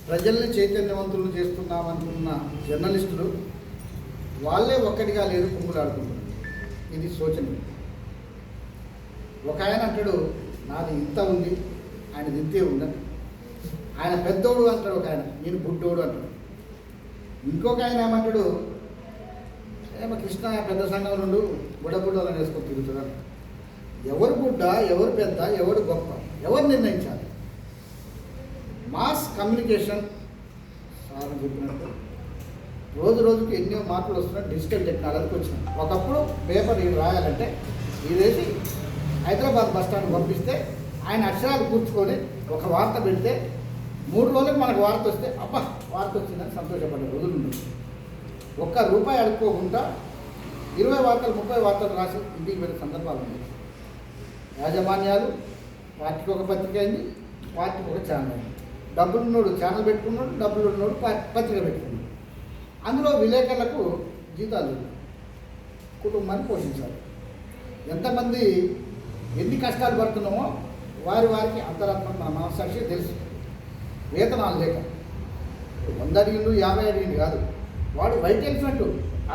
ప్రజల్ని చైతన్యవంతులను చేస్తున్నామనుకున్న జర్నలిస్టులు వాళ్ళే ఒక్కటిగా లేరు కుమ్ములాడుకుంటున్నారు. ఇది శోచనీయం. ఒక ఆయన అంటాడు నాది ఇంత ఉంది, ఆయనది ఇంతే ఉందని. ఆయన పెద్దోడు అంటాడు ఒక ఆయన, నేను బుడ్డోడు అంటాడు. ఇంకొక ఆయన ఏమంటాడు ఏమో కృష్ణ పెద్ద సంఘం నుండి బుడ్డబుడ్డోళ్ళని వేసుకొని తిరుగుతున్నాడు. ఎవరు బుడ్డ, ఎవరు పెద్ద, ఎవరు గొప్ప, ఎవరు నిర్ణయించాలి? మాస్ కమ్యూనికేషన్ సార్ చెప్పినట్టు రోజు రోజుకి ఎన్నో మార్పులు వస్తున్నాయి. డిజిటల్ టెక్నాలజీకి వచ్చినాయి. ఒకప్పుడు పేపర్ ఇది రాయాలంటే ఇదేసి హైదరాబాద్ బస్ స్టాండ్ పంపిస్తే ఆయన అక్షరాలు కూర్చుకొని ఒక వార్త పెడితే 3 రోజులకు మనకు వార్త వస్తే అబ్బా వార్త వచ్చిందని సంతోషపడ్డ రోజులు ఉన్నాయి. ₹1 అడుక్కోకుండా 20 వార్తలు 30 వార్తలు రాసి ఇంటికి వెళ్ళే సందర్భాలు ఉన్నాయి. యాజమాన్యాలు పార్టీకి ఒక పత్రిక అయింది, పార్టీకి ఒక ఛానల్ అయింది. డబ్బులు ఉన్నోడు ఛానల్ పెట్టుకున్నాడు, డబ్బులు ఉన్నోడు పత్రిక పెట్టుకున్నాడు. అందులో విలేకరులకు జీతాలు కుటుంబాన్ని పోషించాలి. ఎంతమంది ఎన్ని కష్టాలు పడుతున్నామో వారికి అంతరాత్మ మన మనసాక్షి తెలుసు. వేతనాలు లేక 100 అడిగిండు 50 అడిగిండు కాదు, వాడు బయట తెలిసినట్టు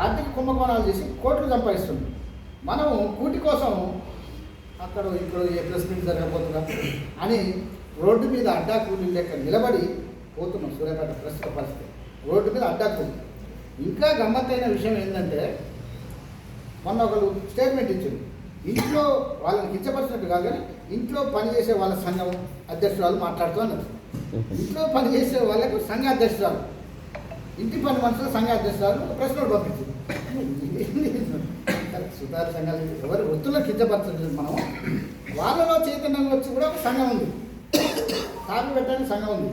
ఆర్థిక కుంభకోణాలు చేసి కోట్లు సంపాదిస్తుంది. మనం కూటి కోసం అక్కడ ఇక్కడ ఏ ప్రెస్ మీట్ జరగబోతున్నా అని రోడ్డు మీద అడ్డా కూలీలు లెక్క నిలబడి పోతున్నాం. సూర్యాపేట ప్రస్తుత పరిస్థితి రోడ్డు మీద అడ్డా కూలి. ఇంకా గమ్మత్తైన విషయం ఏంటంటే మొన్న ఒకరు స్టేట్మెంట్ ఇచ్చారు. ఇంట్లో వాళ్ళని కించపరిచినట్టు కాదు కానీ ఇంట్లో పనిచేసే వాళ్ళ సంఘం అధ్యక్షురాలు మాట్లాడుతూ అన్నారు. ఇంట్లో పనిచేసే వాళ్ళకు సంఘ అధ్యక్షురాలు, ఇంటి పని మనుషులు సంఘ అధ్యక్షురాలు ప్రెస్ నోట్ పంపించింది. సుతార సంఘాలు ఎవరి వృత్తుల్లో కించపరచలేదు. మనం వాళ్ళలో చైతన్యం వచ్చి కూడా ఒక సంఘం ఉంది. కాపీ పెట్టడానికి సంఘం ఉంది,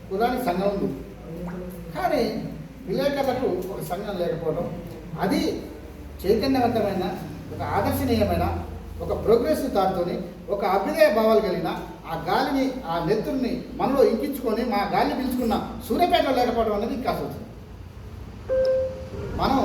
కులానికి సంఘం ఉంది. కానీ విలేకరులకు ఒక సంఘం లేకపోవడం, అది చైతన్యవంతమైన ఒక ఆదర్శనీయమైన ఒక ప్రోగ్రెసివ్ థాట్తోని ఒక అభ్యుదయ భావాలు కలిగిన ఆ గాలిని ఆ నెత్తుల్ని మనలో ఇంకించుకొని మా గాలిని పీల్చుకున్న సూర్యాపేటలో లేకపోవడం అనేది ఇంకా అసలు మనం